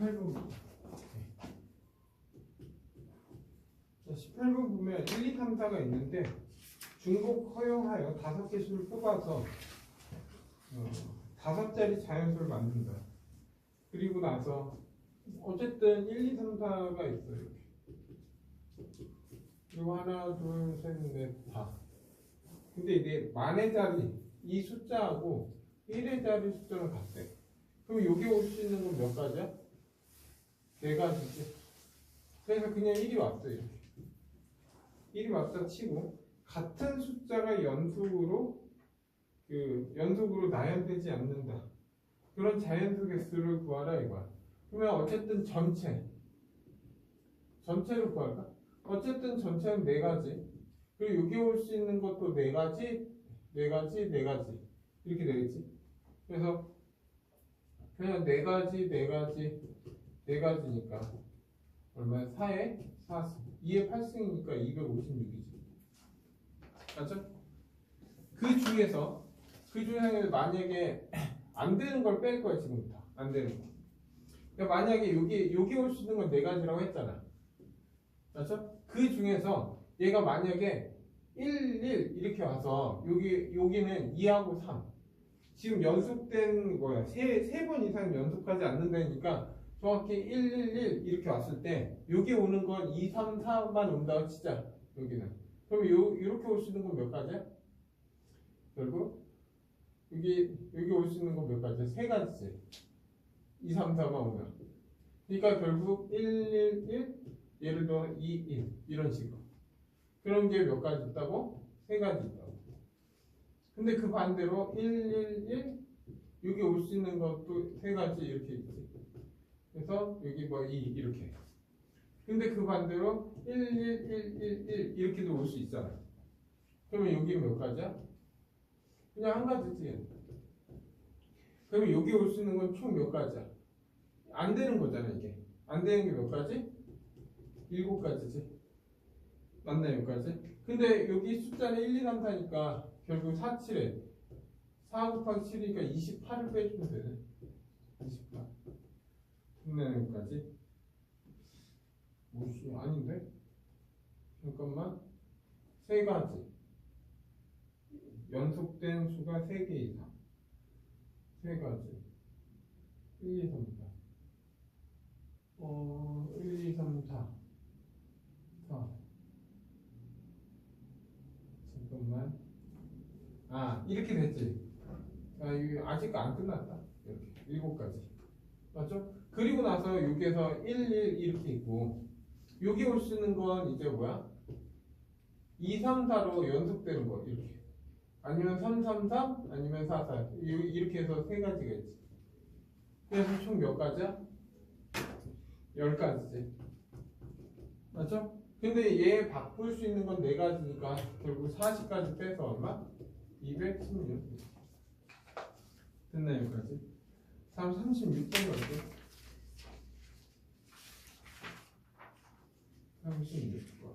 18번. 18번 보면 1, 2, 3, 4가 있는데 중복 허용하여 5개 수를 뽑아서 5자리 자연수를 만든다. 그리고 나서 어쨌든 1, 2, 3, 4가 있어요. 그리고 하나, 둘, 셋, 넷, 다. 근데 이게 만의 자리 이 숫자하고 1의 자리 숫자는 같대. 그럼 여기 올 수 있는 건 몇 가지야? 4가지지. 그래서 그냥 1이 왔어요. 1이 왔다 치고 같은 숫자가 연속으로 나열되지 않는다. 그런 자연수 개수를 구하라 이거야. 그러면 어쨌든 전체를 구할까? 어쨌든 전체는 4가지. 그리고 여기 올 수 있는 것도 4가지, 4가지, 4가지. 이렇게 되겠지. 그래서 그냥 4가지, 4가지, 4가지니까 얼마야? 4에 4승. 2에 8승이니까 256이지. 맞죠? 그 중에서 만약에 안 되는 걸 뺄 거야, 지금부터. 안 되는 거. 그러니까 만약에 여기 올 수 있는 건 4가지라고 했잖아. 맞죠? 그 중에서 얘가 만약에 1, 1 이렇게 와서 여기는 2하고 3. 지금 연속된 거야. 세 번 이상 연속하지 않는다니까 정확히 1, 1, 1 이렇게 왔을 때 여기 오는 건 2, 3, 4만 온다고 치자. 여기는. 그럼 이렇게 올 수 있는 건 몇 가지야? 결국 여기 올 수 있는 건 몇 가지야? 3가지지. 2, 3, 4만 오면. 그러니까 결국 1, 1, 1 예를 들어 2, 1 이런 식으로. 그런 게 몇 가지 있다고? 3가지 있다고. 근데 그 반대로 1, 1, 1 여기 올 수 있는 것도 3가지 이렇게 있지. 그래서 여기 2 이렇게. 근데 그 반대로 1, 1, 1, 1, 1 이렇게도 올 수 있잖아. 그러면 여기 몇 가지야? 그냥 한 가지지. 그러면 여기 올 수 있는 건 총 몇 가지야? 안 되는 거잖아 이게. 안 되는 게 몇 가지? 7가지지. 맞나요? 여기까지? 근데 여기 숫자는 1, 2, 3, 4니까 결국 4, 7에 4 곱하기 7이니까 28을 빼주면 되네. 28. 됐나요? 여기까지? 뭐지? 아닌데? 잠깐만. 3가지. 연속된 수가 3개 이상. 3가지. 1, 2, 3, 4. 1, 2, 3, 4. 4. 잠깐만. 이렇게 됐지. 이거 아직 안 끝났다. 이렇게 7가지. 맞죠? 그리고 나서 여기에서 1, 1 이렇게 있고 여기 올 수 있는 건 이제 뭐야? 2, 3, 4로 연속되는 거 이렇게. 아니면 3, 3, 3 아니면 4, 4 이렇게 해서 3가지가 있지. 그래서 총 몇 가지야? 10가지지. 맞죠? 근데 얘 바꿀 수 있는 건 4가지니까 결국 40까지 빼서 얼마? 216. 됐나요? 여기까지? 36번 갈게. 36번.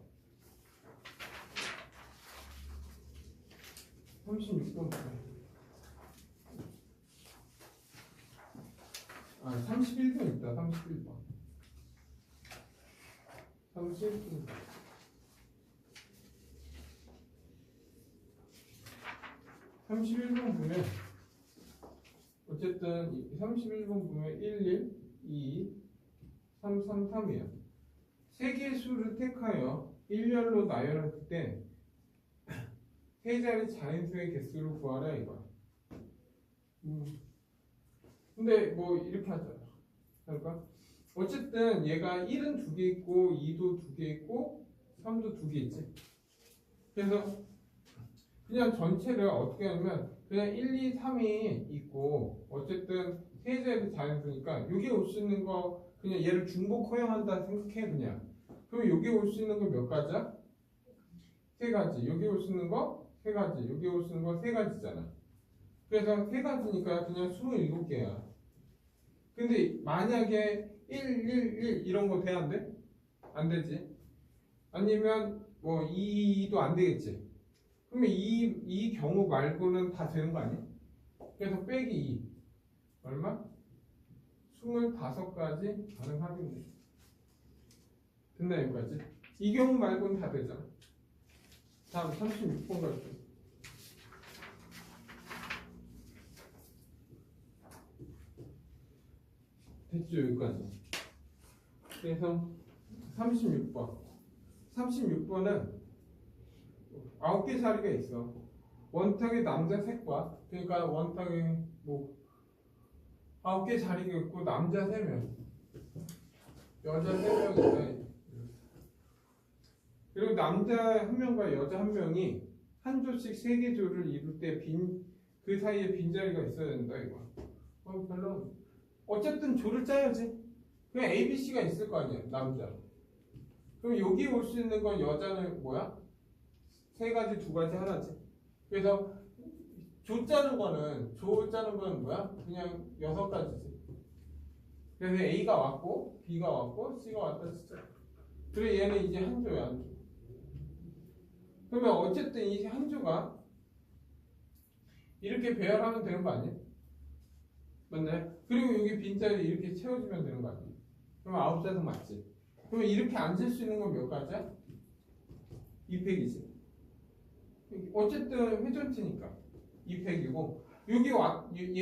36번. 31번 있다. 31번. 31번. 31번 보면 어쨌든 31번 보면 1, 1, 2, 3, 3, 3이야. 3개의 수를 택하여 일렬로 나열할 때 3자리 자연수의 개수를 구하라 이거야. 근데 뭐 이렇게 하잖아. 그러니까 어쨌든 얘가 1은 2개 있고 2도 2개 있고 3도 2개 있지. 그래서 그냥 전체를 어떻게 하냐면 그냥 1, 2, 3이 있고 어쨌든 3자리 자연수니까 여기 올 수 있는 거 그냥 얘를 중복 허용한다 생각해 그냥. 그럼 여기 올 수 있는 거 몇 가지야? 3가지. 여기 올 수 있는 거 3가지. 여기 올 수 있는 거 3가지잖아. 그래서 3가지니까 그냥 27개야. 근데 만약에 1, 1, 1 이런 거 돼? 안 돼? 안 되지. 아니면 뭐 2도 안 되겠지. 그러면 이 경우 말고는 다 되는 거 아니야? 그래서 빼기 2. 얼마? 27 25가지 가능하겠네. 됐나 여기까지? 이 경우 말고는 다 되잖아. 다음 36번 갈게요. 됐죠 여기까지. 그래서 36번 36번은 9개 자리가 있어. 원탁의 남자 셋과, 그러니까 원탁의 뭐 9개 자리가 있고 남자 3명 여자 3명인데, 그리고 남자 1명과 여자 1명이 한 조씩 3개 조를 이룰 때 그 사이에 빈자리가 있어야 된다 이거. 별로. 어쨌든 조를 짜야지. 그냥 A, B, C가 있을 거 아니야 남자. 그럼 여기 올 수 있는 건 여자는 뭐야? 3가지, 2가지, 하나지. 그래서 조 짜는 거는 뭐야? 그냥 6가지지. 그래서 A가 왔고 B가 왔고 C가 왔다 진짜. 그래 얘는 이제 한 조야 한 조. 그러면 어쨌든 이 한 조가 이렇게 배열하면 되는 거 아니야? 맞나요? 그리고 여기 빈자리 이렇게 채워주면 되는 거 아니야? 그럼 9자석 맞지? 그러면 이렇게 앉을 수 있는 건 몇 가지야? 2팩이지. 어쨌든 회전치니까 2팩이고, 여기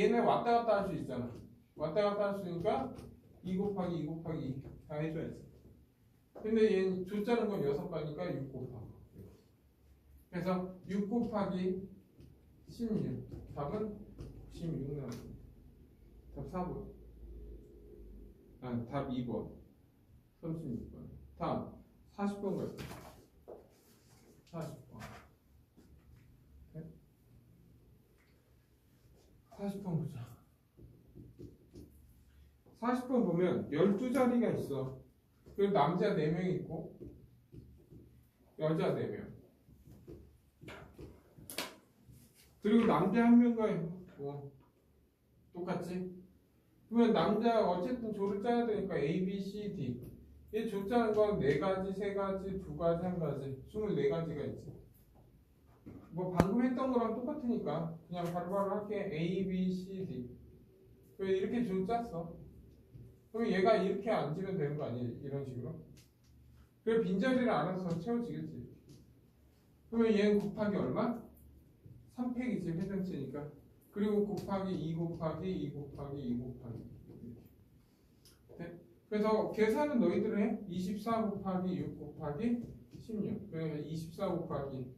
얘네 왔다 갔다 할 수 있잖아. 왔다 갔다 할 수 있으니까 2 곱하기 2 곱하기 2 다 해줘야지. 근데 얘는 조 짜는 건 6가니까 6 곱하기. 그래서 6 곱하기 16. 답은 16 나옵니다. 답 4번. 답 2번. 36번. 다음 40번 갈게요. 40번. 네? 40번 보자. 40번 보면 12자리가 있어. 그리고 남자 4명 있고 여자 4명. 그리고 남자 1명과 뭐 똑같지? 그러면 남자 어쨌든 조를 짜야 되니까 A, B, C, D. 얘 조 짜는 건 4가지, 3가지, 2가지, 1가지 24가지가 있지. 뭐 방금 했던 거랑 똑같으니까 그냥 바로바로 할게. A, B, C, D. 왜 이렇게 조 짰어? 그럼 얘가 이렇게 앉으면 되는 거 아니에요? 이런 식으로. 그래 빈자리를 알아서 채워지겠지. 그러면 얘는 곱하기 얼마? 3팩이지 회전체니까. 그리고 곱하기 2 곱하기 2 곱하기 2 곱하기. 네? 그래서 계산은 너희들 해. 24 곱하기 6 곱하기 16. 그러니까 24 곱하기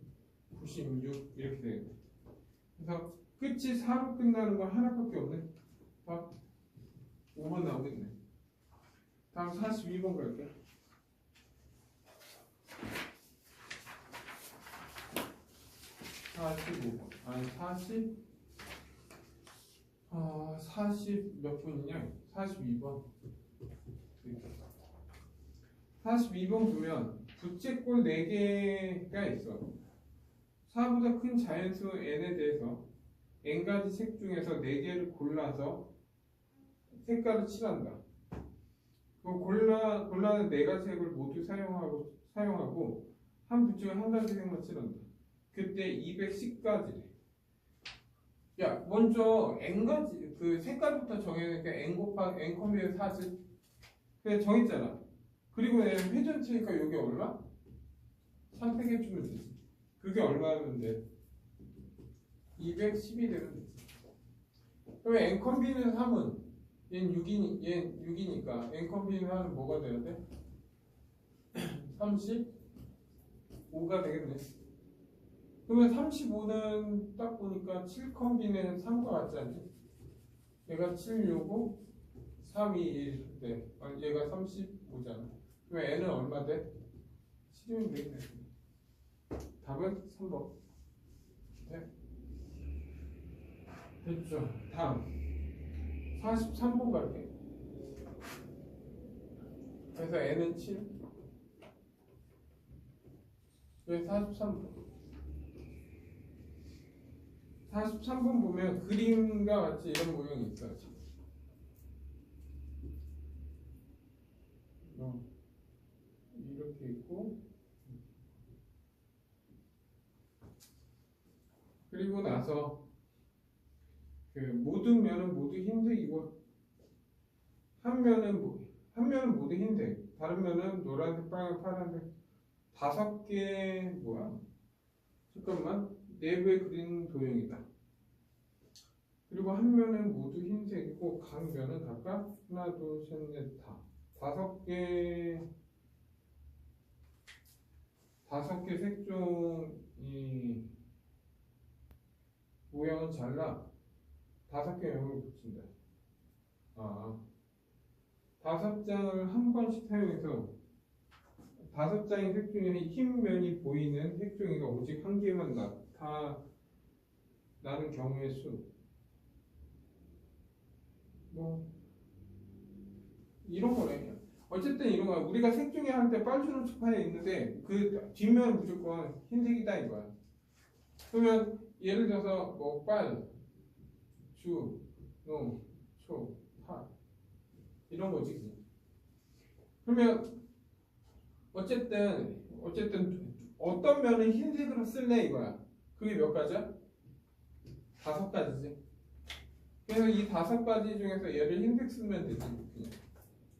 96 이렇게 되겠네. 그래서 끝이 4로 끝나는 건 하나밖에 없네. 답 5번 나오겠네. 다음 42번 갈게요. 45번. 아니 40 몇 분이냐? 42번. 42번 보면 부채꼴 4개가 있어. 4보다 큰 자연수 n에 대해서 n가지 색 중에서 4개를 골라서 색깔을 칠한다. 그 골라낸 4가지 색을 모두 사용하고 한 부채에 한 가지 색만 칠한다. 그때 210가지래. 야, 먼저 n가지 그 색깔부터 정해니까 n 곱하기 n 컴비에 40. 그냥 정했잖아. 그리고 얘는 회전치니까 여기 얼마? 3팩 해주면 되지. 그게 얼마면 돼? 210이 되면 되지. 그러면 n 컴비는 3은 얘는 6이니까 n 컴비는 3은 뭐가 돼야 돼? 35가 되겠네. 그러면 35는 딱 보니까 7컴비는 3과 같지 않니? 얘가 7, 6, 5, 3, 2, 1 네. 얘가 35잖아. 그럼 n은 얼마 돼? 7이면 되겠네. 답은 3번. 네. 됐죠. 다음 43번 갈게. 그래서 n은 7. 왜 43번? 43번 보면 그림과 같이 이런 모형이 있어요. 이렇게 있고, 그리고 나서 그 모든 면은 모두 흰색이고, 한 면은 모두 흰색, 다른 면은 노란색, 빨간색, 파란색. 5개 뭐야? 잠깐만, 내부에 그린 도형이다. 그리고 한 면은 모두 흰색이고 각 면은 각각 하나, 둘, 셋, 넷, 다 5개 색종이 모양은 잘라 5개 면을 붙인다. 5장을 한 번씩 사용해서 5장의 색 중에 흰 면이 보이는 색종이가 오직 한 개만 나타나는 경우의 수. 뭐 이런 거네. 어쨌든 이런 거야. 우리가 색종이 할 때 빨주노 초파에 있는데 그 뒷면은 무조건 흰색이다 이거야. 그러면 예를 들어서 뭐 빨, 주, 노, 초, 파 이런 거지. 그러면 어쨌든 어떤 면은 흰색으로 쓸래 이거야. 그게 몇 가지야? 5가지지. 그래서 이 5가지 중에서 얘를 흰색 쓰면 되지. 그냥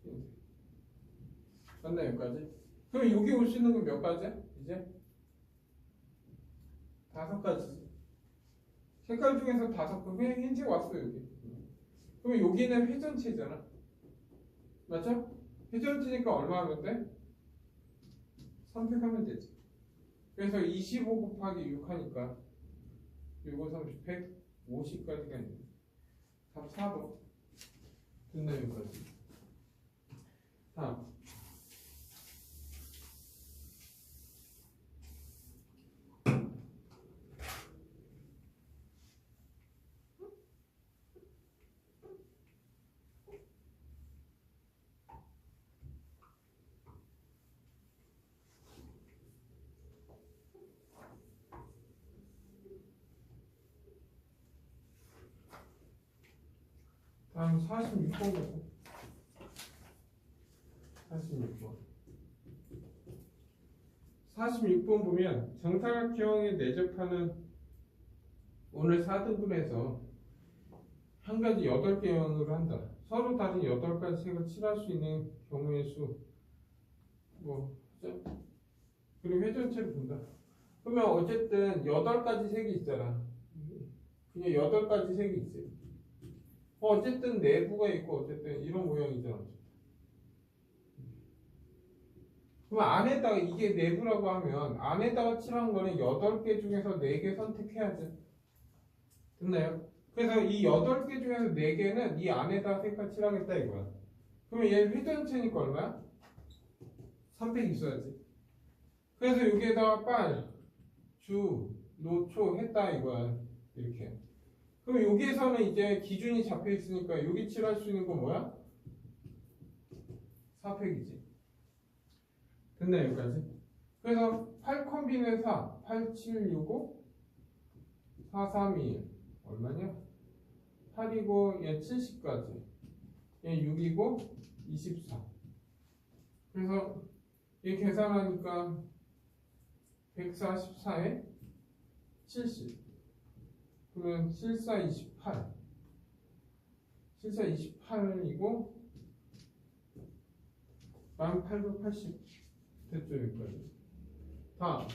흰색. 맞나 여기까지? 그럼 여기 올 수 있는 건 몇 가지야? 이제 5가지지. 색깔 중에서 5개 그냥 흰색 왔어 여기. 그럼 여기는 회전체잖아. 맞죠? 회전체니까 얼마 하면 돼? 선택하면 되지. 그래서 25 곱하기 6 하니까 6, 5, 30, 150까지가 있네. 답 4번. 됐나 여기까지? 다음. 다음 46번 보고. 46번 보면 정사각형에 내접하는 오늘 4등분에서 한 가지 8개형으로 한다. 서로 다른 8가지 색을 칠할 수 있는 경우의 수. 그리고 회전체를 본다. 그러면 어쨌든 8가지 색이 있잖아. 그냥 8가지 색이 있어요. 어쨌든 내부가 있고 어쨌든 이런 모양이잖아. 그럼 안에다가 이게 내부라고 하면 안에다가 칠한 거는 8개 중에서 4개 선택해야지. 됐나요? 그래서 이 8개 중에서 4개는 이 안에다가 색깔 칠하겠다 이거야. 그러면 얘 회전체니까 얼마야? 300 있어야지. 그래서 여기에다가 빨, 주, 노초 했다 이거야. 이렇게. 그럼 여기에서는 이제 기준이 잡혀 있으니까 여기 칠할 수 있는 건 뭐야? 4팩이지. 됐나 여기까지? 그래서 8콤비는 4, 8, 7, 6, 5, 4, 3, 2, 얼마냐? 8이고 얘 70까지. 얘 6이고 24. 그래서 얘 계산하니까 144에 70. 그러면 74, 28. 74, 28이고 1880. 됐죠, 여기까지. 다음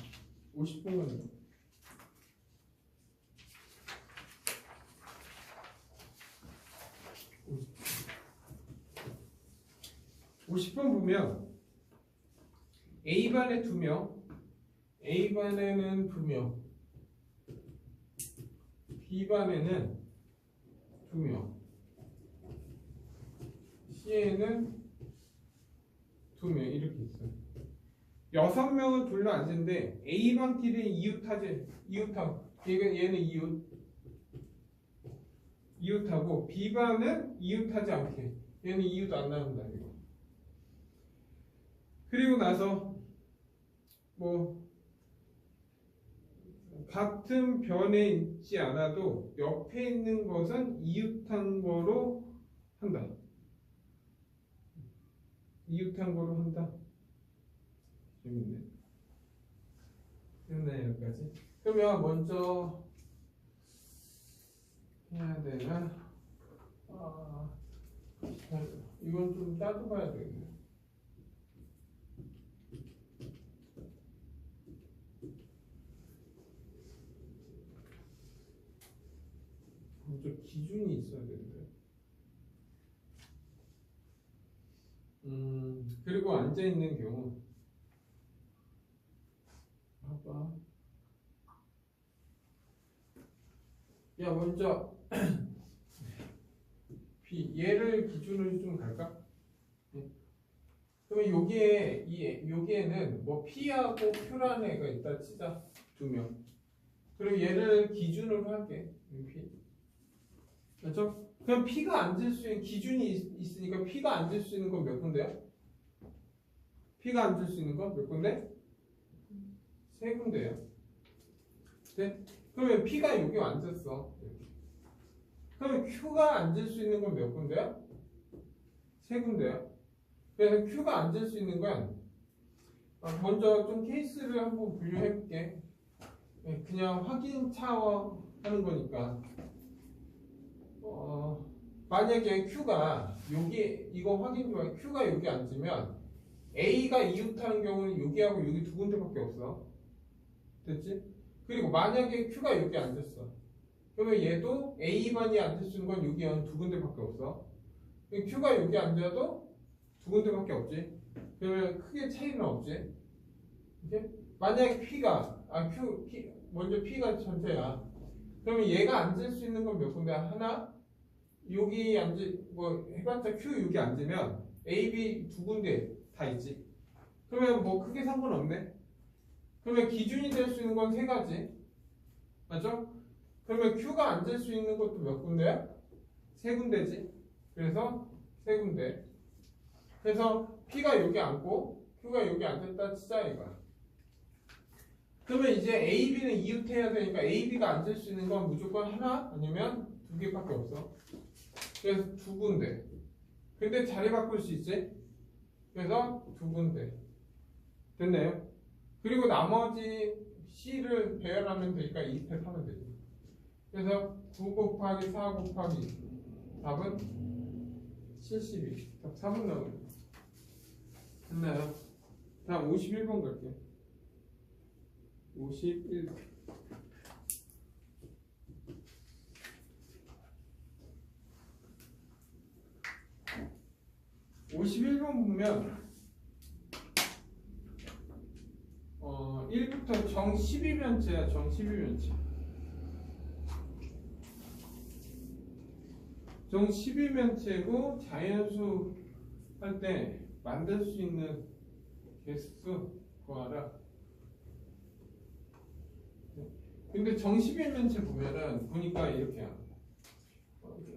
50번은 50번 보면 A반에 2명, A반에는 2명, B반에는 2명, C에는 2명 이렇게 있어요. 6명은 둘러 앉은데 A반끼리 이웃하지, 이웃하고 얘는 이웃하고 B반은 이웃하지 않게 얘는 이웃 안 나눈다 이거. 그리고 나서 같은 변에 있지 않아도 옆에 있는 것은 이웃한 거로 한다. 이웃한 거로 한다. 재밌네. 됐네 여기까지. 그러면 먼저 해야 되나? 이건 좀 따져봐야 되겠네. 먼저 기준이 있어야 되는데. 그리고 앉아있는 경우 봐봐. 야, 먼저 B 얘를 기준으로 좀 갈까? 그러면 여기에는 뭐 P하고 Q라는 애가 있다 치자. 두 명. 그리고 얘를 기준으로 할게. P. 그렇죠? 그럼 P가 앉을 수 있는 기준이 있으니까 P가 앉을 수 있는 건 몇 군데야? P가 앉을 수 있는 건 몇 군데? 세 군데야. 네? 그러면 P가 여기 앉았어. 이렇게. 그러면 Q가 앉을 수 있는 건 몇 군데야? 세 군데야. 그래서 Q가 앉을 수 있는 건 먼저 좀 케이스를 한번 분류해 볼게. 그냥 확인 차원 하는 거니까. 만약에 Q가 여기 이거 확인 좋아요. Q가 여기 앉으면 A가 이웃하는 경우는 여기하고 여기 두 군데밖에 없어. 됐지? 그리고 만약에 Q가 여기 앉았어. 그러면 얘도 A만이 앉을 수 있는 건 여기 한 두 군데밖에 없어. Q가 여기 앉아도 두 군데밖에 없지. 그러면 크게 차이는 없지. 이렇게? 만약에 P가 먼저 P가 전체야. 그러면 얘가 앉을 수 있는 건 몇 군데야? 하나? 여기 해봤자 Q 여기 앉으면 A, B 두 군데 다 있지. 그러면 뭐 크게 상관없네. 그러면 기준이 될 수 있는 건 세 가지. 맞죠? 그러면 Q가 앉을 수 있는 것도 몇 군데야? 세 군데지. 그래서 세 군데. 그래서 P가 여기 앉고 Q가 여기 앉았다 치자 이거야. 그러면 이제 A, B는 이웃해야 되니까 A, B가 앉을 수 있는 건 무조건 하나 아니면 두 개밖에 없어. 그래서 두 군데. 근데 자리 바꿀 수 있지? 그래서 두 군데. 됐나요? 그리고 나머지 C를 배열하면 되니까 2팩 하면 되죠. 그래서 9 곱하기 4 곱하기 답은 72. 답 4번 나오네. 됐나요? 다음 51번 갈게요. 51번. 51번 보면 1부터 정 12면체야. 정 12면체. 정 12면체고 자연수 할 때 만들 수 있는 개수 구하라. 근데 정 12면체 보니까 이렇게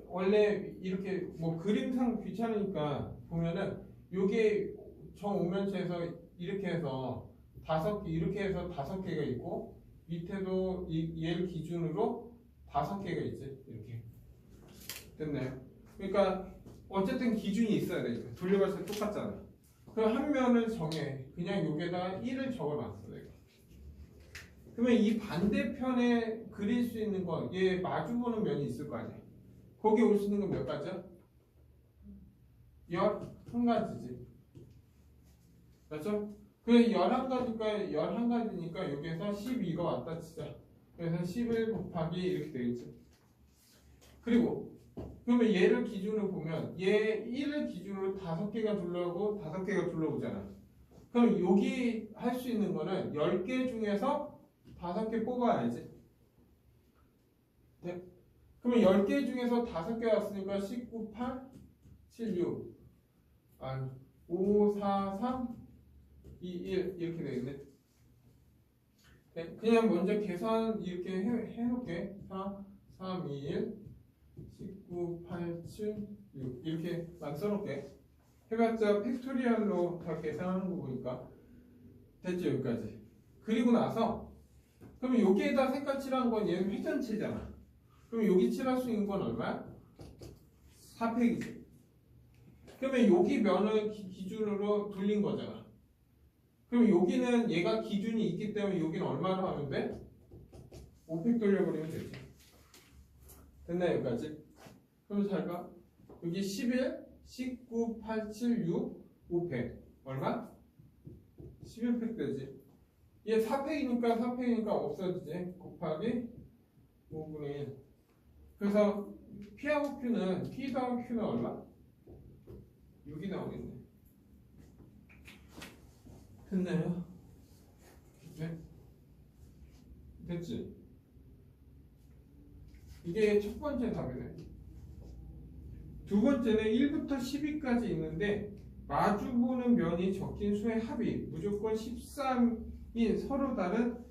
원래 이렇게 뭐 그림상 귀찮으니까 보면은 요게 정 5면체에서 이렇게 해서 이렇게 해서 5개가 있고 밑에도 얘를 기준으로 5개가 있지. 이렇게 됐나요? 그러니까 어쨌든 기준이 있어야 돼. 돌려봤을 때 똑같잖아. 그럼 한 면을 정해. 그냥 여기에다가 1을 적어놨어 내가. 그러면 이 반대편에 그릴 수 있는 건 얘 마주보는 면이 있을 거 아니야. 거기 올 수 있는 건 몇 가지야? 11가지지. 맞죠? 그래 11가지니까 여기에서 12가 왔다 치자. 그래서 11 곱하기 이렇게 되겠지. 그리고 그러면 얘를 기준으로 보면 얘 1을 기준으로 5개가 둘러오고 5개가 둘러오잖아. 그럼 여기 할 수 있는 거는 10개 중에서 5개 뽑아야지. 네? 그러면 10개 중에서 5개 왔으니까 19, 8, 7, 6 5, 4, 3, 2, 1 이렇게 되겠네. 네? 그냥 먼저 계산 이렇게 해놓을게. 4, 3, 2, 1 19, 8, 7, 6 이렇게만 써놓을게. 해봤자 팩토리얼로 다 계산하는 거 보니까 됐죠 여기까지. 그리고 나서 그러면 여기에다 색깔 칠한 건 얘는 회전체잖아. 그럼 여기 칠할 수 있는 건 얼마야? 4팩이지. 그러면 여기 면을 기준으로 돌린 거잖아. 그럼 여기는 얘가 기준이 있기 때문에 여기는 얼마로 하면 돼? 5팩 돌려버리면 되지. 됐나 여기까지? 그럼 잘 봐. 여기 11, 19, 8, 7, 6, 5팩. 얼마? 11팩 되지. 얘 4팩이니까 4팩이니까 없어지지. 곱하기 5분의 1. 그래서 P하고 Q는 P 더하기 Q는 얼마? 6이 나오겠네. 됐나요? 네? 됐지? 이게 첫 번째 답이네. 두 번째는 1부터 12까지 있는데 마주보는 면이 적힌 수의 합이 무조건 13인 서로 다른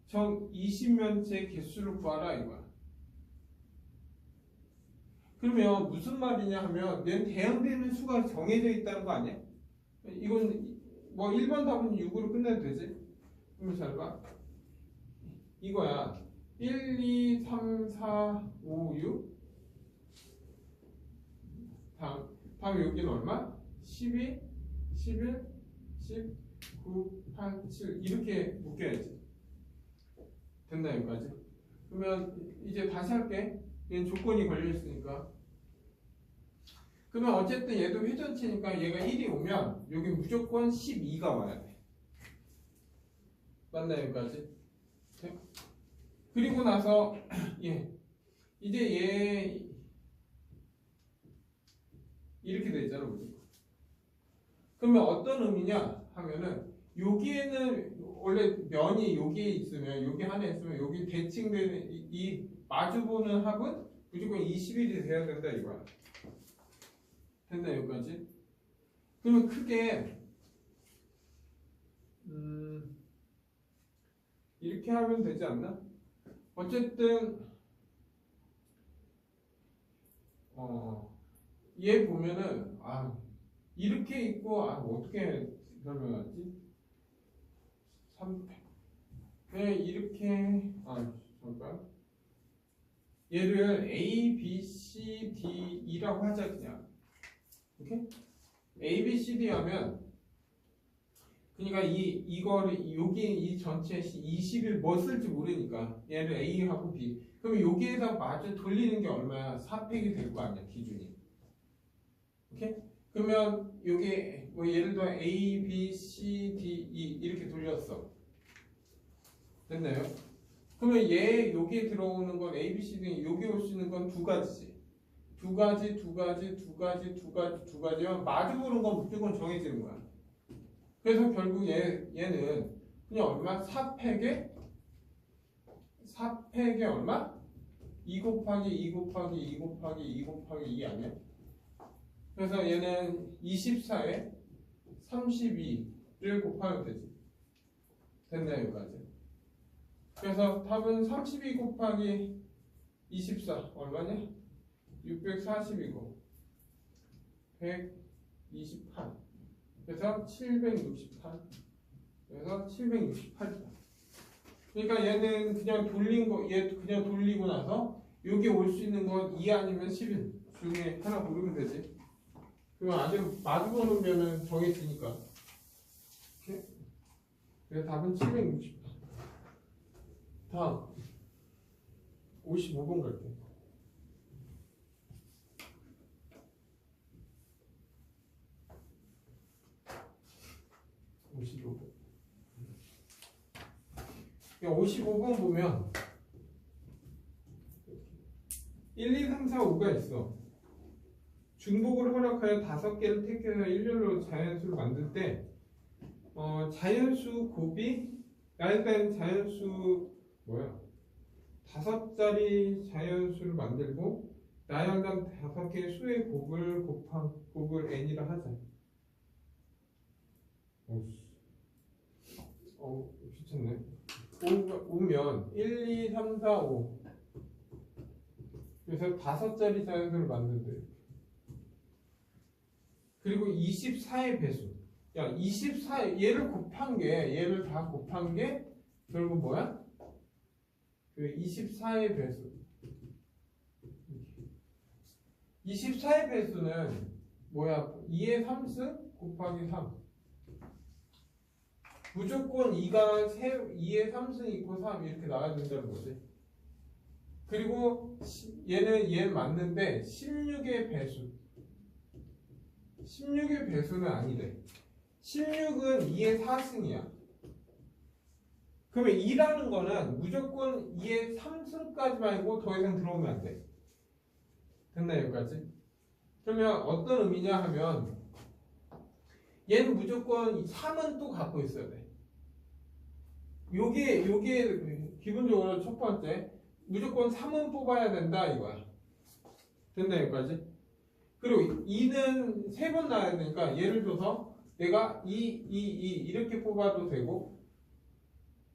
전 20면체 개수를 구하라 이거야. 그러면 무슨 말이냐 하면 얘는 대응되는 수가 정해져 있다는 거 아니야? 이건 뭐 1번 답은 6으로 끝내도 되지? 그러면 잘 봐. 이거야. 1, 2, 3, 4, 5, 6. 다음 여기는 얼마? 12, 11, 19, 8, 7 이렇게 묶여야지. 됐나 여기까지? 그러면 이제 다시 할게. 얘는 조건이 걸려있으니까. 그러면 어쨌든 얘도 회전체니까 얘가 1이 오면 여기 무조건 12가 와야 돼. 맞나요 여기까지? 네? 그리고 나서 이제 얘 이렇게 돼 있잖아 무조건. 그러면 어떤 의미냐 하면은 여기에는 원래 면이 여기에 있으면 여기 하나에 있으면 여기 대칭되는 이 마주보는 합은 무조건 21이 돼야 된다 이거야. 됐나 여기까지? 그러면 크게 이렇게 하면 되지 않나? 어쨌든 얘 보면은 이렇게 있고 어떻게 설명하지? 3 그냥 이렇게 잠깐 얘를 A, B, C, D, E라고 하자 그냥. 오케이? A, B, C, D 하면 그러니까 이거를 여기 이 전체 20일 뭐 쓸지 모르니까 얘를 A하고 B 그러면 여기에다 마주 돌리는 게 얼마야? 4팩이 될 거 아니야 기준이. 오케이? 그러면 여기 뭐 예를 들어 A, B, C, D, E 이렇게 돌렸어. 됐나요? 그러면 얘 여기에 들어오는 건 A, B, C, D 여기 올 수 있는 건 두 가지지. 두 가지면 마주 보는 건 무조건 정해지는 거야. 그래서 결국 얘는 그냥 얼마? 4팩에 얼마? 2 곱하기 2 곱하기 2 곱하기 2 곱하기 2 아니야? 그래서 얘는 24에 32를 곱하면 되지. 됐나요 여기까지? 그래서 답은 32 곱하기 24 얼마냐? 640이고 128 그래서 768 그래서 768이다. 그러니까 얘는 그냥 얘 그냥 돌리고 나서 여기 올 수 있는 건 2 아니면 11 중에 하나 고르면 되지. 그러면 아직 마주보는 면은 정해지니까. 이렇게. 그래서 답은 768. 다음 55번 갈게. 그러니까 55번 보면 1, 2, 3, 4, 5가 있어. 중복을 허락하여 5개를 택해서 일렬로 자연수를 만들 때 자연수 곱이 일단 자연수 5자리 자연수를 만들고 나열단 5개의 수의 곱을 n이라 하자. 귀찮네. 오면 1, 2, 3, 4, 5 그래서 5자리 자연수를 만든대. 그리고 24의 배수. 야, 24 얘를 다 곱한 게 결국 뭐야? 그 24의 배수. 24의 배수는 뭐야? 2의 3승 곱하기 3. 무조건 2의 3승 있고 3 이렇게 나와야 된다는 거지. 그리고 얘는 맞는데 16의 배수. 16의 배수는 아니래. 16은 2의 4승이야. 그러면 2라는 거는 무조건 2의 3승까지 말고 더 이상 들어오면 안 돼. 됐나 여기까지? 그러면 어떤 의미냐 하면 얘는 무조건 3은 또 갖고 있어야 돼. 요게 기본적으로 첫 번째 무조건 3은 뽑아야 된다 이거야. 됐나 여기까지? 그리고 2는 3번 나와야 되니까 예를 들어서 내가 2 이렇게 뽑아도 되고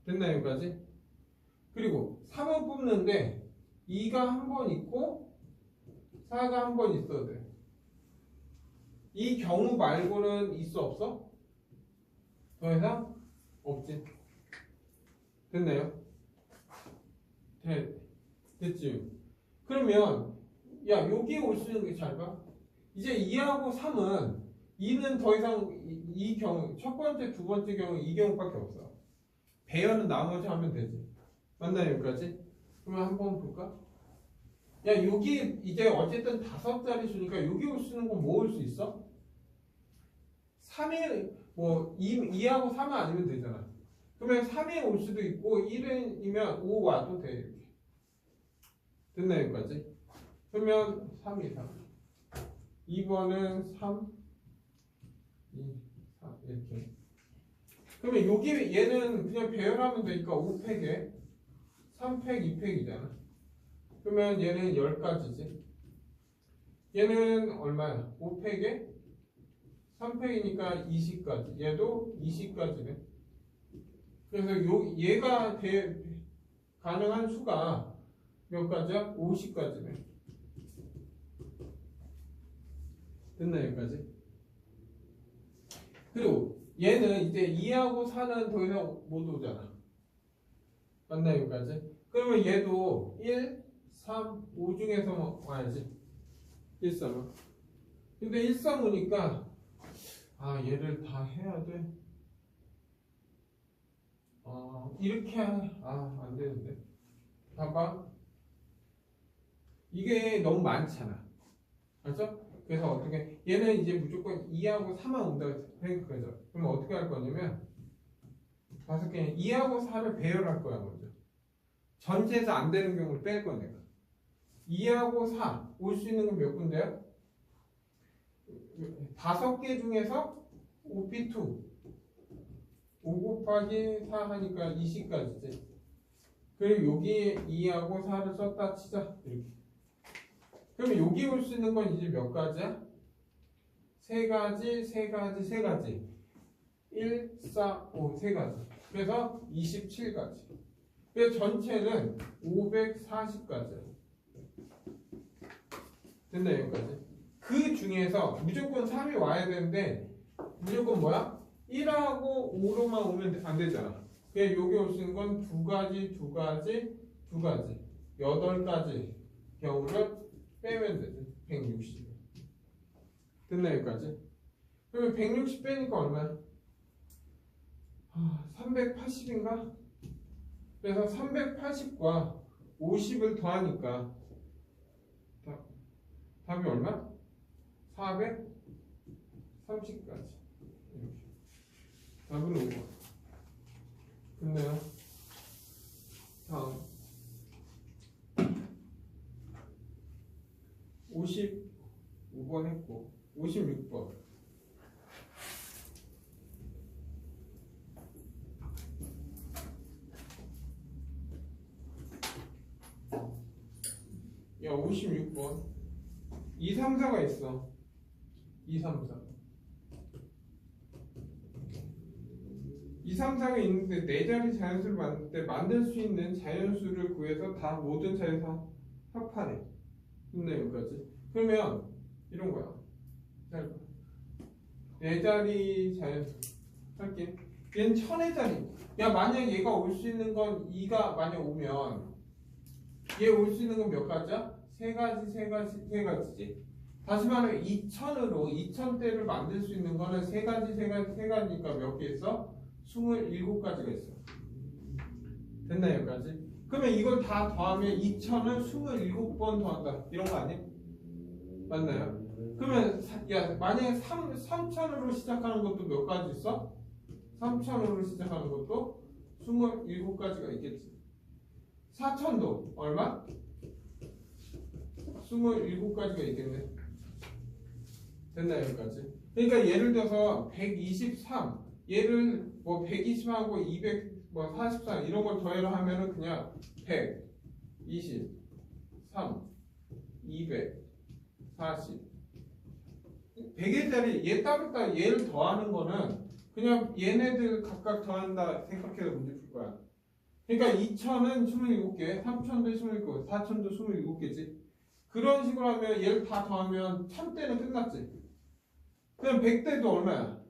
됐나 여기까지? 그리고 3은 뽑는데 2가 한 번 있고 4가 한 번 있어야 돼. 이 경우 말고는 있어 없어? 더 이상? 없지. 됐나요? 됐지. 그러면 야 여기에 올 수 있는 게 잘 봐. 이제 2하고 3은 2는 더 이상 이 경우 첫 번째 두 번째 경우 이 경우밖에 없어. 배열은 나머지 하면 되지. 맞나요 여기까지? 그러면 한번 볼까? 야 여기 이제 어쨌든 5자리 수니까 여기 올 수 있는 건 뭐 올 수 있어? 3에 뭐 2하고 3은 아니면 되잖아. 그러면 3에 올 수도 있고 1이면 5 와도 돼 이렇게. 됐나 여기까지? 그러면 3 이상 2번은 3 2 4 이렇게. 그러면 여기 얘는 그냥 배열하면 되니까 5팩에 3팩 2팩이잖아. 그러면 얘는 10가지지. 얘는 얼마야? 5팩에 3팩이니까 20가지. 얘도 20가지네. 그래서 얘가 가능한 수가 몇 가지야? 50가지네. 됐나 여기까지? 그리고 얘는 이제 2하고 4는 더 이상 못 오잖아. 맞나 여기까지? 그러면 얘도 1, 3, 5 중에서 와야지. 1, 3은. 근데 1, 3 오니까 얘를 다 해야 돼. 이렇게 안 되는데. 봐봐. 이게 너무 많잖아. 알죠? 그래서 어떻게 얘는 이제 무조건 2하고 4만 온다고 생각하죠. 그럼 어떻게 할 거냐면 5개 2하고 4를 배열할 거야 먼저. 전체에서 안 되는 경우를 뺄 거야 내가. 2하고 4 올 수 있는 건 몇 군데야? 5개 중에서 5B2 5 곱하기 4 하니까 20가지지. 그리고 여기 2하고 4를 썼다 치자 이렇게. 그러면 여기 올 수 있는 건 이제 몇 가지야? 3가지, 3가지, 3가지. 1, 4, 5, 3가지. 그래서 27가지. 그래서 전체는 540가지야. 됐나 여기까지? 그 중에서 무조건 3이 와야 되는데 무조건 뭐야? 1하고 5로만 오면 안 되잖아. 그냥 여기 올 수 있는 건 2가지, 2가지, 2가지. 8가지 경우를 빼면 되지. 160. 됐나 여기까지? 그러면 160 빼니까 얼마야? 380인가? 그래서 380과 50을 더하니까 답이 얼마? 430까지. 이렇게. 답은 5번. 됐나요? 다음 55번 했고 56번. 야 56번 2, 3, 4가 있어. 2, 3, 4 2, 3, 4가 있는데 4자리 자연수를 만들 때 만들 수 있는 자연수를 구해서 다 모든 자연수 합하래. 근데 여기까지. 그러면 이런 거야. 잘 봐. 4자리 자연수 할게. 얘는 1000의 자리. 야 만약 얘가 올 수 있는 건 2가 만약 오면 얘 올 수 있는 건 몇 가지야? 3가지, 3가지, 3가지지. 다시 말해 2000으로 2000대를 만들 수 있는 거는 3가지, 3가지, 3가지니까 몇 개 있어? 27가지가 있어. 됐나 여기까지? 그러면 이걸 다 더하면 2000을 27번 더한다. 이런 거 아니야? 맞나요? 그러면 야 만약에 3천으로 시작하는 것도 몇 가지 있어? 3천으로 시작하는 것도 27가지가 있겠지. 4천도 얼마? 27가지가 있겠네. 됐나 여기까지? 그러니까 예를 들어서 123 얘를 뭐 120하고 200 뭐 44 이런 걸 더해라 하면은 그냥 100 23 200 40 100일짜리 얘 따로따로 얘를 더하는 거는 그냥 얘네들 각각 더한다 생각해서 문제 풀 거야. 그러니까 2000은 27개, 3000도 27개, 4000도 27개지. 그런 식으로 하면 얘를 다 더하면 1000대는 끝났지. 그럼 100대도 얼마야?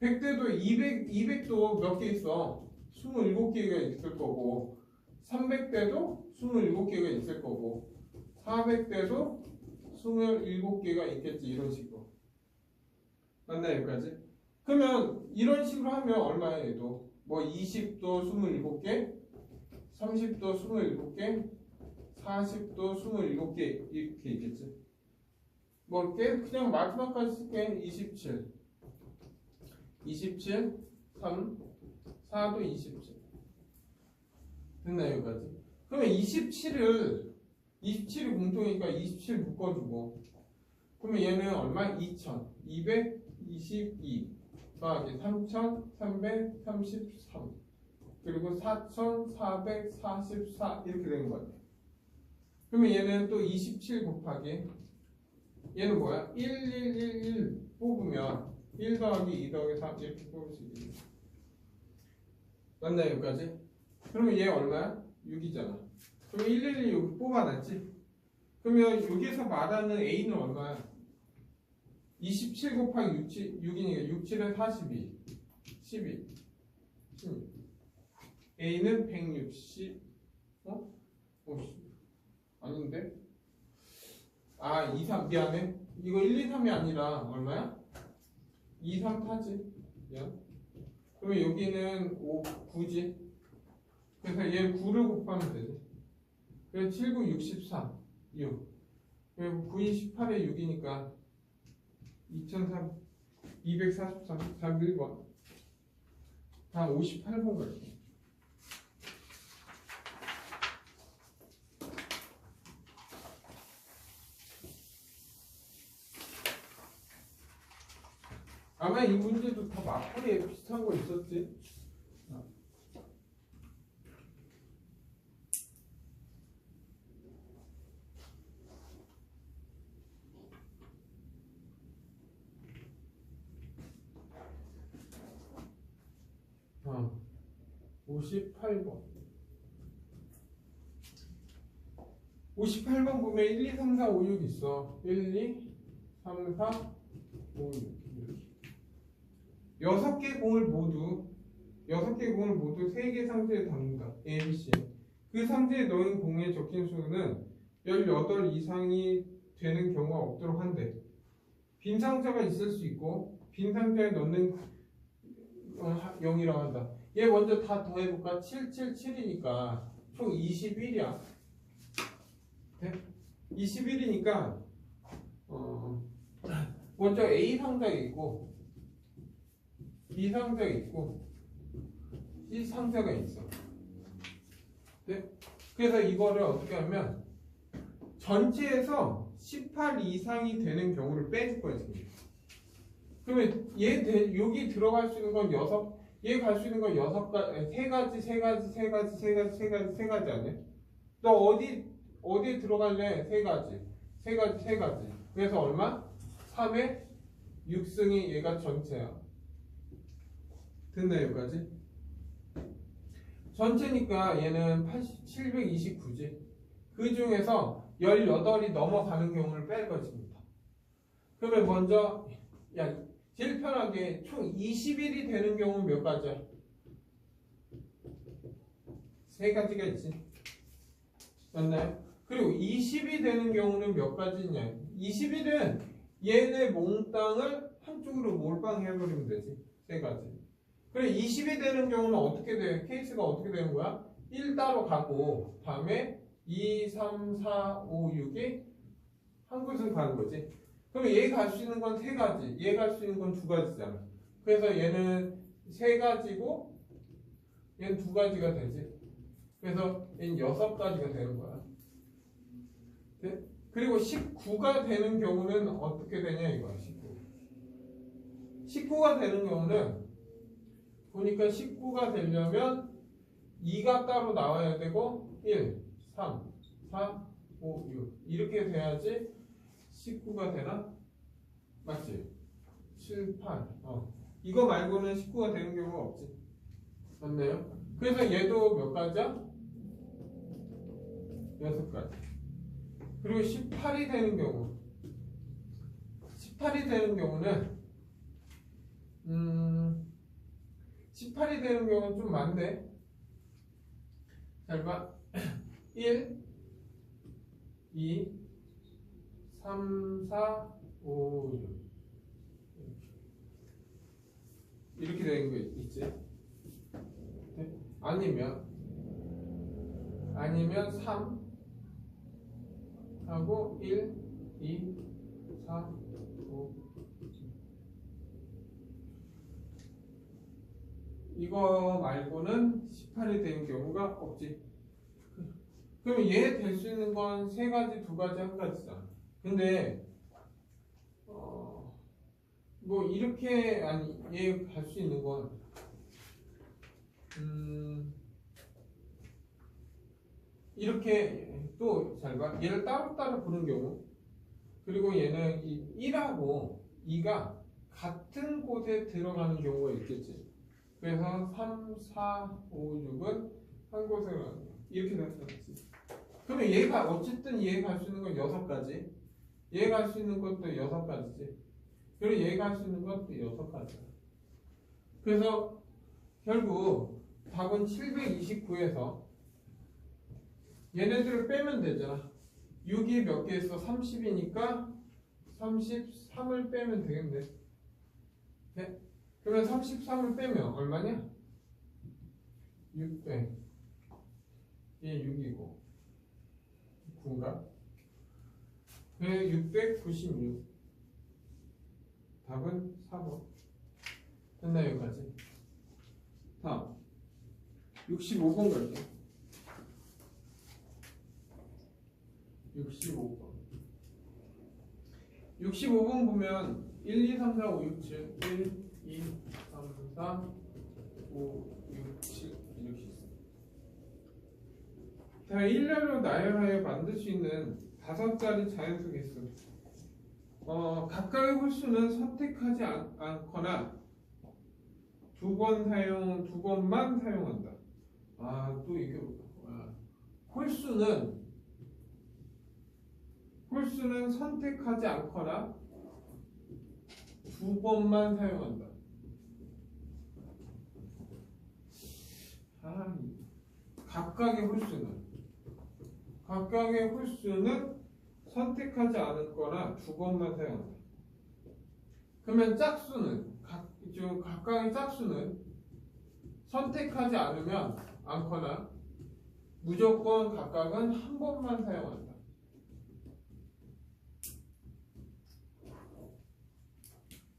100대도 200도 몇 개 있어? 27개가 있을 거고 300대도 27개가 있을 거고 400대도 27개가 있겠지. 이런 식으로. 맞나요? 여기까지? 그러면 이런 식으로 하면 얼마야 얘도? 뭐 20도 27개 30도 27개 40도 27개 이렇게 있겠지. 뭐 그냥 마지막까지 쓸게. 27 3 4도 27 됐나요? 여기까지? 그러면 27이 공통이니까 27 묶어주고 그러면 얘는 얼마? 2222 더하기 3333 그리고 4444 이렇게 되는 거 같아요. 그러면 얘는 또 27 곱하기 얘는 뭐야? 1111 뽑으면 1 더하기 2 더하기 3 이렇게 뽑을 수 있겠네. 맞나요? 여기까지? 그러면 얘 얼마야? 6이잖아. 그럼 111 여기 뽑아놨지? 그러면 여기서 말하는 A는 얼마야? 27 곱하기 6이니까 6, 7은 42 12 16 A는 160 아닌데? 2, 3 미안해. 이거 1, 2, 3이 아니라 얼마야? 2, 3 타지. 미안. 그러면 여기는 5, 9지. 그래서 얘 9를 곱하면 되지. 그래서 7, 9, 64 6 그리고 9, 18에 6이니까 243 1번 다 58번 걸려. 아마 이 문제도 다 맞벌이에 비슷한 거 있었지. 어. 58번 58번 보면 1, 2, 3, 4, 5, 6 있어. 1, 2, 3, 4, 5, 6 6개 공을 모두 3개 상자에 담는다. A, B, C. 그 상자에 넣은 공에 적힌 수는 18 이상이 되는 경우가 없도록 한대. 빈 상자가 있을 수 있고 빈 상자에 넣는 0이라고 한다. 얘 먼저 다 더해볼까? 7, 7, 7이니까 총 21이야. 21이니까 먼저 A 상자가 있고 B 상자가 있고 C 상자가 있어. 네? 그래서 이거를 어떻게 하면 전체에서 18 이상이 되는 경우를 빼줄 거야 지금. 그러면 여기 들어갈 수 있는 건 얘 갈 수 있는 건 3가지 아니야? 너 어디에 들어갈래? 3가지. 그래서 얼마? 3에 6승이 얘가 전체야. 됐나 여기까지? 전체니까 얘는 729지. 그 중에서 18이 넘어가는 경우를 뺄 것입니다. 그러면 먼저 제일 편하게 총 21이 되는 경우는 몇 가지야? 3가지가 있지. 맞나요? 그리고 20이 되는 경우는 몇 가지냐? 21은 얘네 몽땅을 한쪽으로 몰빵해버리면 되지. 3가지. 그래 20이 되는 경우는 어떻게 돼? 케이스가 어떻게 되는 거야? 1 따로 가고 다음에 2, 3, 4, 5, 6이 한 곳은 가는 거지. 그럼 얘 갈 수 있는 건 세 가지, 얘 갈 수 있는 건 두 가지잖아. 그래서 얘는 세 가지고 얘는 두 가지가 되지. 그래서 얘는 여섯 가지가 되는 거야. 네? 그리고 19가 되는 경우는 어떻게 되냐 이거야. 19가 되는 경우는 보니까 19가 되려면 2가 따로 나와야 되고 1, 3, 4, 5, 6 이렇게 돼야지 19가 되나? 맞지? 7, 8 이거 말고는 19가 되는 경우가 없지. 맞나요? 그래서 얘도 몇 가지야? 6가지. 그리고 18이 되는 경우 18이 되는 경우는 18이 되는 경우는 좀 많네. 잘 봐. 1, 2, 3, 4, 5, 6 이렇게 되는 거 있지. 네? 아니면 3 하고 1, 2, 4, 5 이거 말고는 18이 되는 경우가 없지. 그럼 얘 될 수 있는 건 세 가지, 두 가지, 한 가지잖아. 근데 뭐 이렇게 아니 얘 갈 수 있는 건 이렇게 또 잘 봐. 얘를 따로따로 부른 경우 그리고 얘는 이 1하고 2가 같은 곳에 들어가는 경우가 있겠지. 그래서 3, 4, 5, 6은 한 곳에 가는 거야. 이렇게 나타났지. 그러면 얘가 어쨌든 얘 갈 수 있는 건 6가지, 얘 갈 수 있는 것도 6가지지. 그리고 얘 갈 수 있는 것도 6가지야. 그래서 결국 답은 729에서 얘네들을 빼면 되잖아. 6이 몇 개 있어? 30이니까 33을 빼면 되겠네. 네? 그러면 33을 빼면 얼마냐? 600. 얘 6이고 9인가? 그래 696. 답은 4번. 됐나 여기까지? 다음 65번 갈게. 65번 보면 1, 2, 3, 4, 5, 6, 7 1, 2, 3, 4, 5, 6, 7 이렇게 있어. 자, 일렬로 나열하여 만들 수 있는 5자리 자연수 개수. 각각의 홀수는 선택하지 않거나 두 번만 사용한다. 또 이게 홀수는 선택하지 않거나 두 번만 사용한다. 각각의 홀수는 선택하지 않거나 두 번만 사용한다. 그러면 짝수는 각각의 짝수는 선택하지 않거나 무조건 각각은 한 번만 사용한다.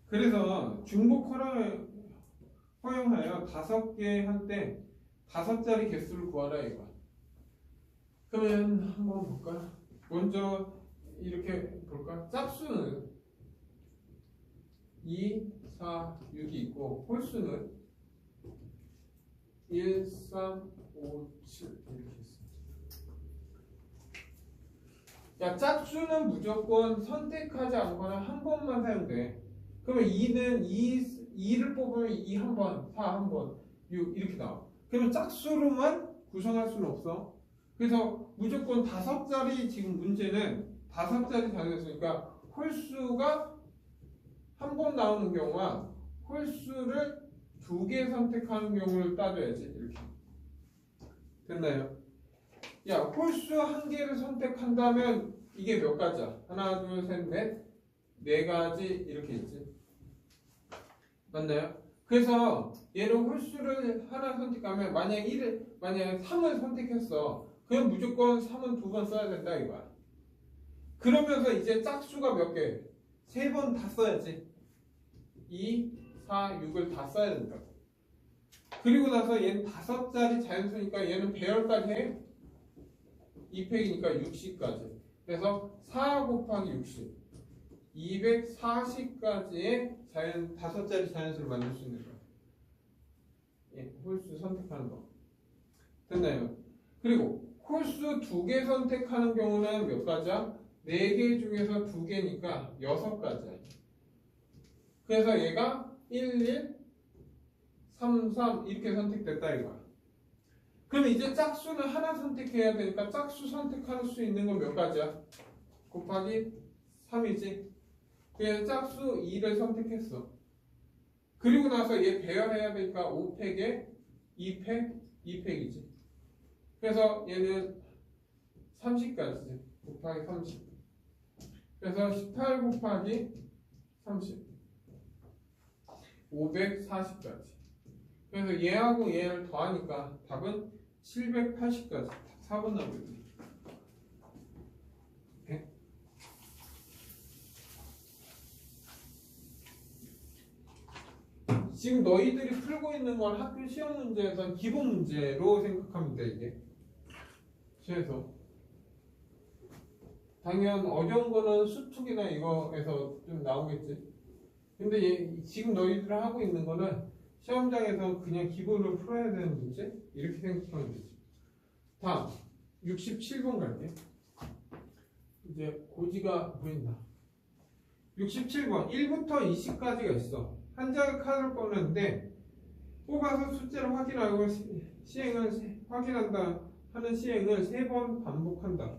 그래서 중복 허용하여 5개 할 때 5자리 개수를 구하라 이거야. 그러면 한번 볼까? 먼저 이렇게 볼까? 짝수는 2, 4, 6이 있고 홀수는 1, 3, 5, 7 이렇게 있어. 야, 짝수는 무조건 선택하지 않거나 한 번만 사용돼. 그러면 2를 뽑으면 2 한 번, 4 한 번, 6 이렇게 나와. 그러면 짝수로만 구성할 수는 없어. 그래서 무조건 5자리, 지금 문제는 5자리 자리였으니까 홀수가 한 번 나오는 경우와 홀수를 2개 선택하는 경우를 따져야지. 이렇게 됐나요? 야, 홀수 1개를 선택한다면 이게 몇 가지야? 하나, 둘, 셋, 넷, 4가지 이렇게 있지. 맞나요? 그래서 얘는 홀수를 하나 선택하면 만약에 3을 선택했어. 그럼 무조건 3은 2번 써야 된다 이거야. 그러면서 이제 짝수가 몇 개? 3번 다 써야지. 2, 4, 6을 다 써야 된다. 그리고 나서 얘는 5자리 자연수니까 얘는 배열까지 해. 2팩이니까 60까지. 그래서 4 곱하기 60. 240까지의 5자리 자연수를 만들 수 있는 거야. 예, 홀수 선택하는 거. 됐나요? 그리고 홀수 2개 선택하는 경우는 몇 가지야? 4개 중에서 2개니까 6가지야. 그래서 얘가 1, 1, 3, 3 이렇게 선택됐다 이거야. 그럼 이제 짝수는 하나 선택해야 되니까 짝수 선택할 수 있는 건 몇 가지야? 곱하기 3이지. 그래서 짝수 2를 선택했어. 그리고 나서 얘 배열해야 되니까 5팩에 2팩, 2팩이지. 그래서 얘는 30까지지. 곱하기 30. 그래서 18 곱하기 30. 540까지. 그래서 얘하고 얘를 더하니까 답은 780까지. 4번 나오겠네. 네? 지금 너희들이 풀고 있는 건 학교 시험 문제에서 기본 문제로 생각하면 돼, 이게. 그래서 당연 어려운 거는 수특이나 이거에서 좀 나오겠지. 근데 지금 너희들 하고 있는 거는 시험장에서 그냥 기본으로 풀어야 되는 문제? 이렇게 생각하면 되지. 다음 67번 갈게. 이제 고지가 보인다. 67번 1부터 20까지가 있어. 한 장의 카드를 꺼냈는데 뽑아서 숫자를 확인하고 시행을 확인한다 하는 시행을 3번 반복한다.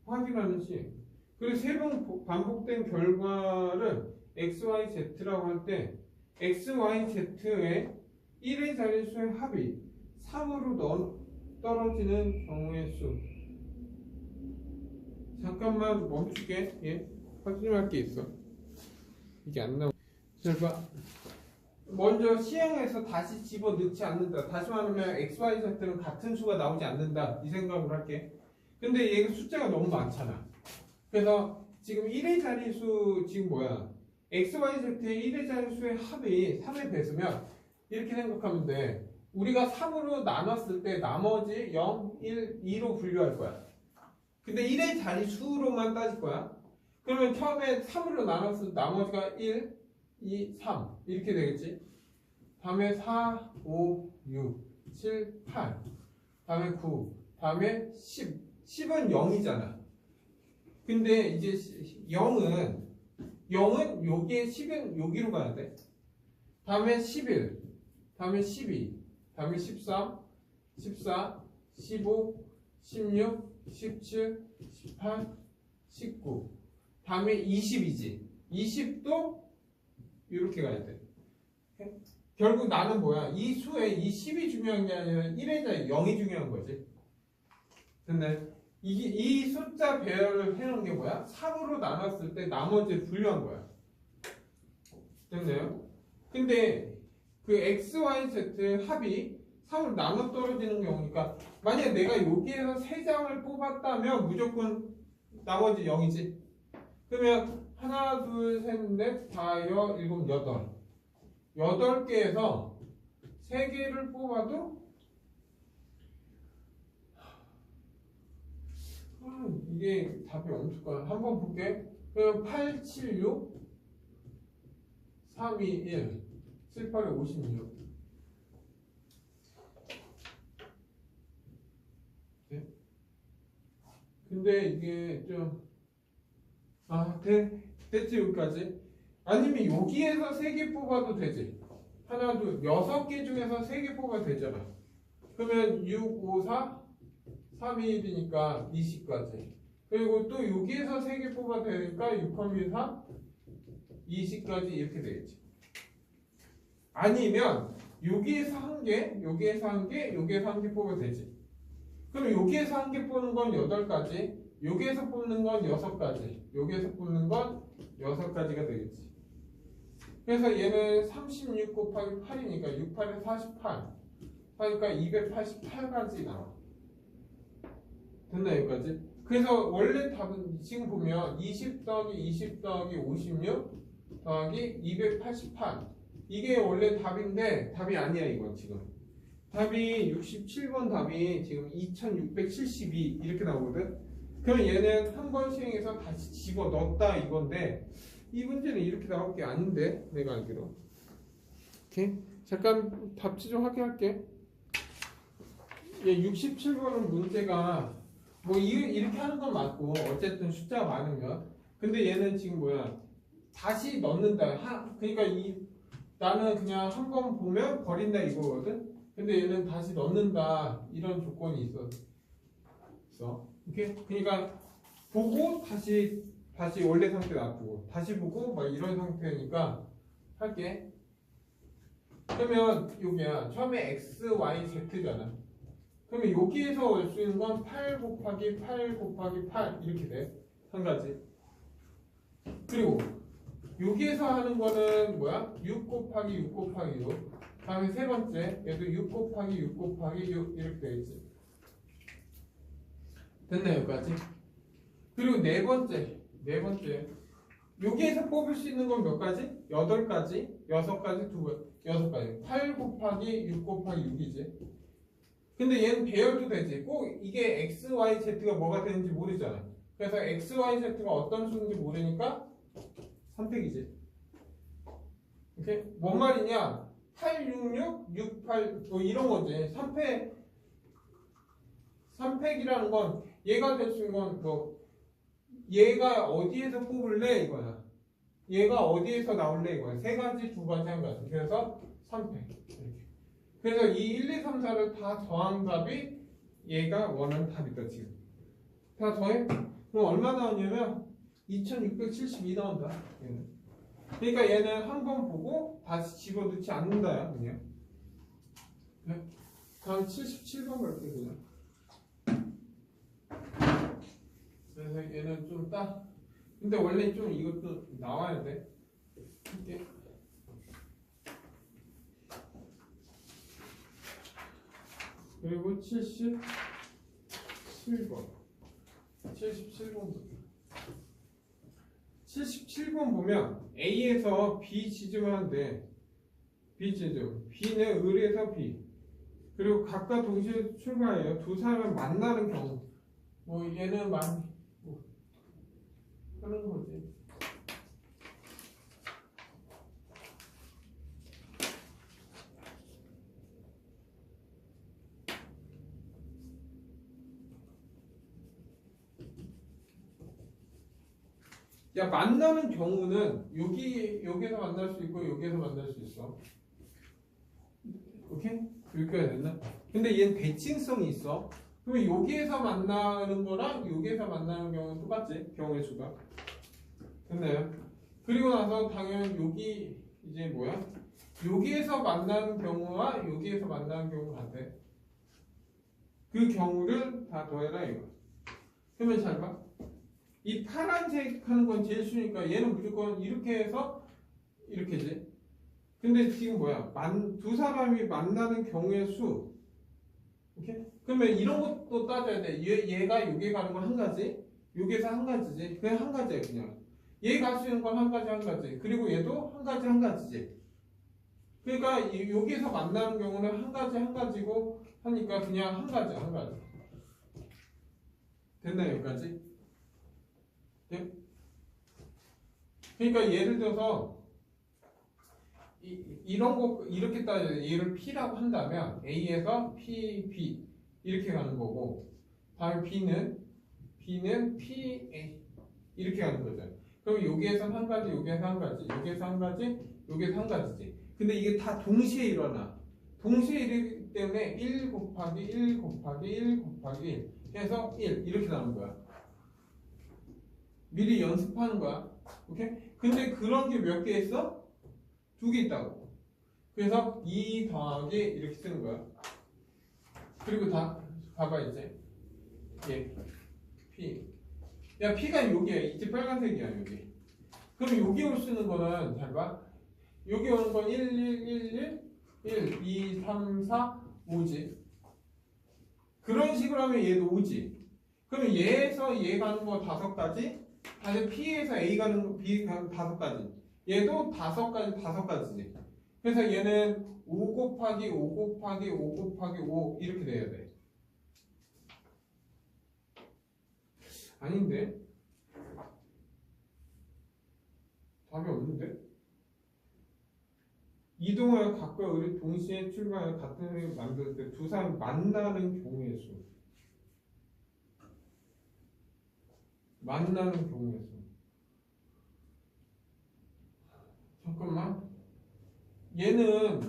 확인하는 시행. 그리고 3번 반복된 결과를 XYZ라고 할 때 XYZ의 1의 자릿수의 합이 3으로 떨어지는 경우의 수. 잠깐만 멈출게. 예, 확인할 게 있어. 이게 안 나오. 잘 봐. 먼저 시행해서 다시 집어넣지 않는다. 다시 말하면 XYZ는 같은 수가 나오지 않는다. 이 생각을 할게. 근데 얘가 숫자가 너무 많잖아. 그래서 지금 1의 자릿수 지금 뭐야? XYZ의 1의 자릿수의 합이 3의 배수면 이렇게 생각하면 돼. 우리가 3으로 나눴을 때 나머지 0, 1, 2로 분류할 거야. 근데 1의 자릿수로만 따질 거야. 그러면 처음에 3으로 나눴을 때 나머지가 1, 2, 3 이렇게 되겠지. 다음에 4, 5, 6, 7, 8 다음에 9 다음에 10 10은 0이잖아. 근데 이제 0은 여기에 10은 여기로 가야 돼. 다음에 11 다음에 12 다음에 13 14 15 16 17 18 19 다음에 20이지. 20도 이렇게 가야 돼. 결국 나는 뭐야? 이 수에 이 10이 중요한 게 아니라 1의 자리 0이 중요한 거지. 근데 이 숫자 배열을 해놓은 게 뭐야? 3으로 나눴을 때 나머지를 분류한 거야. 됐나요? 근데 그 X, Y, Z 합이 3으로 나눠 떨어지는 경우니까 만약에 내가 여기에서 3장을 뽑았다면 무조건 나머지 0이지. 그러면 하나, 둘, 셋, 넷, 다, 여, 일곱, 여덟. 8개에서 3개를 뽑아도 이게 답이 없을 거야. 한번 볼게. 그럼 8, 7, 6, 3, 2, 1, 7, 8에 56. 네? 근데 이게 좀 됐지 여기까지. 아니면 여기에서 3개 뽑아도 되지. 하나, 둘, 6개 중에서 3개 뽑아도 되잖아. 그러면 6, 5, 4, 3, 2, 1이니까 20까지. 그리고 또 여기에서 3개 뽑아도 되니까 6, 3, 20까지 이렇게 되겠지. 아니면 여기에서 1개, 여기에서 1개, 여기에서 1개 뽑아도 되지. 그럼 여기에서 1개 뽑는 건 8가지, 여기에서 뽑는 건 6가지, 여기에서 뽑는 건 6가지가 되겠지. 그래서 얘는 36 곱하기 8이니까 6, 8에 48 하니까 288가지 나와. 됐나 여기까지? 그래서 원래 답은 지금 보면 20 더하기 20 더하기 56 더하기 288 이게 원래 답인데 답이 아니야 이건 지금. 답이 67번 답이 지금 2672 이렇게 나오거든. 그럼 얘는 한 번 시행해서 다시 집어 넣었다 이건데 이 문제는 이렇게 나올 게 아닌데 내가 알기로. 오케이? 잠깐 답 지정하게 할게. 예, 67번은 문제가 뭐 이렇게 하는 건 맞고 어쨌든 숫자가 많으면 근데 얘는 지금 뭐야 다시 넣는다. 그러니까 나는 그냥 한 번 보면 버린다 이거거든. 근데 얘는 다시 넣는다 이런 조건이 있어. 오케이? 그러니까 보고 다시 원래 상태 놔두고 다시 보고 막 이런 상태니까 할게. 그러면 여기야 처음에 x, y, z잖아. 그러면 여기에서 올 수 있는 건 8 곱하기 8 곱하기 8 이렇게 돼. 한 가지. 그리고 여기에서 하는 거는 뭐야? 6 곱하기 6 곱하기 6. 다음에 세 번째 얘도 6 곱하기 6 곱하기 6 이렇게 되겠지. 됐네 여기까지. 그리고 네 번째 여기에서 뽑을 수 있는 건 몇 가지? 8가지, 6가지, 6가지. 8 곱하기 6 곱하기 6이지. 근데 얘는 배열도 되지. 꼭 이게 x, y, z가 뭐가 되는지 모르잖아. 그래서 x, y, z가 어떤 수인지 모르니까 선택이지. 오케이? 뭔 말이냐? 866, 68 뭐 이런 거지. 3팩이라는 건 얘가 될 수 있는 건 뭐 얘가 어디에서 뽑을래 이거야. 얘가 어디에서 나올래 이거야. 세 가지, 두 가지, 한 가지. 그래서 3팩 이렇게. 그래서 이 1, 2, 3, 4를 다 더한 값이 얘가 원하는 답이다 지금. 다 더해? 그럼 얼마 나오냐면 2672 나온다. 얘는. 그러니까 얘는 한 번 보고 다시 집어넣지 않는다야 그냥. 네? 다음 77번 갈게 그냥. 그래서 얘는 좀 근데 원래 좀 이것도 나와야 돼. 이렇게. 그리고 77번 77번 보면 A에서 B 지점하면 돼. B 지점 B는 을에서 B 그리고 각각 동시에 출발해요. 두 사람을 만나는 경우 뭐 얘는 하는 거지. 야 만나는 경우는 여기서 만날 수 있고 여기서 만날 수 있어. 오케이? 이렇게 해야 됐나? 근데 얘는 대칭성이 있어. 그러면 여기에서 만나는 거랑 여기에서 만나는 경우는 똑같지? 경우의 수가. 됐나요? 그리고 나서 당연히 여기 이제 뭐야? 여기에서 만나는 경우와 여기에서 만나는 경우가 같아. 그 경우를 다 더해라 이거. 그러면 잘 봐. 이 파란색 하는 건 제일 쉬우니까 얘는 무조건 이렇게 해서 이렇게지. 근데 지금 뭐야? 두 사람이 만나는 경우의 수. 오케이? 그러면 이런 것도 따져야 돼. 얘가 여기 가는 건 한 가지, 여기에서 한 가지지. 그냥 한 가지야 그냥. 얘 갈 수 있는 건 한 가지. 그리고 얘도 한 가지지. 그러니까 여기에서 만나는 경우는 한 가지고 하니까 그냥 한 가지. 됐나요 여기까지? 네? 그러니까 예를 들어서 이런 거 이렇게 따져 얘를 P라고 한다면 A에서 P, B 이렇게 가는 거고 다음에 B는 P, A 이렇게 가는 거죠. 그럼 여기에서 한 가지, 여기에서 한 가지, 여기에서 한 가지, 여기에서 한 가지지. 근데 이게 다 동시에 일어나. 동시에 일어나기 때문에 1 곱하기 1 곱하기 1 곱하기 1 해서 1 이렇게 나오는 거야. 미리 연습하는 거야. 오케이? 근데 그런 게 몇 개 있어? 2개 있다고. 그래서 2 더하기 이렇게 쓰는 거야. 그리고 다 봐봐 이제. 얘 P. 야 P가 여기야. 이제 빨간색이야 여기. 그럼 여기 올 수 있는 거는 잘 봐. 여기 오는 건 1, 2, 3, 4, 5지. 그런 식으로 하면 얘도 5지. 그럼 얘에서 얘 가는 거 5가지, 다시 P에서 A 가는 거 B 가는 5가지. 얘도 5가지지. 그래서 얘는 5 곱하기 5 곱하기 5 곱하기 5 이렇게 돼야 돼. 아닌데? 답이 없는데? 이동하여 각각 우리 동시에 출발하여 같은 행위를 만들 때 두 사람이 만나는 경우의 수. 만나는 경우의 수. 잠깐만. 얘는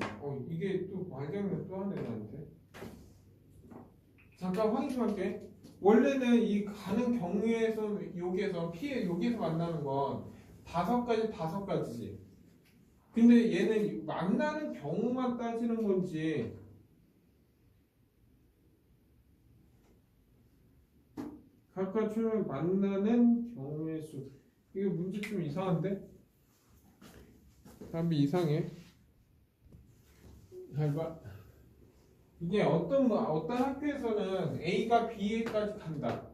이게 또 말장난 또 하네 나한테. 잠깐 확인 좀 할게. 원래는 이 가는 경우에서 여기에서 P에 여기에서 만나는 건 5가지지. 근데 얘는 만나는 경우만 따지는 건지 각각 출발 만나는 경우의 수. 이거 문제 좀 이상한데? 답이 이상해. 잘 봐. 이게 어떤 학교에서는 A가 B까지 간다.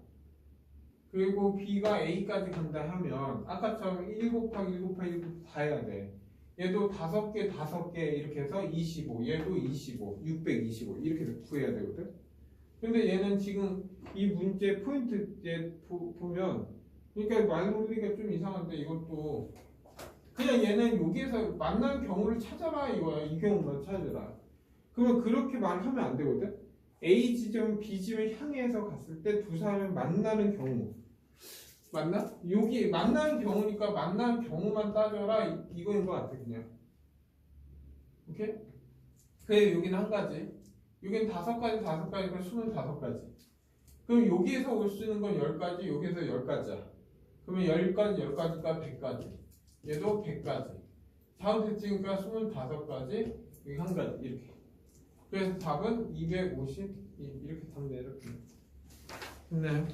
그리고 B가 A까지 간다 하면 아까처럼 1 곱하기 1 곱하기 1 다 해야 돼. 얘도 5개 이렇게 해서 25, 얘도 25, 625 이렇게 해서 구해야 되거든. 근데 얘는 지금 이 문제 포인트 보면 그러니까 말놀리가 좀 이상한데 이것도 그냥 얘는 여기에서 만난 경우를 찾아라 이거야. 이 경우만 찾아라. 그러면 그렇게 말하면 안 되거든. A 지점, B 지점을 향해서 갔을 때 두 사람이 만나는 경우 맞나? 여기 만나는 경우니까 만나는 경우만 따져라 이거인 것 같아 그냥. 오케이? 그래 여기는 한 가지. 여기는 5가지니까 25가지. 그럼 여기에서 올 수 있는 건 10가지, 여기에서 10가지야. 그러면 10가지가 100가지. 얘도 100가지. 다음 대칭이니까 25가지, 여기 한 가지 이렇게. 그래서 답은 250 이렇게 답네 이렇게. 됐나요?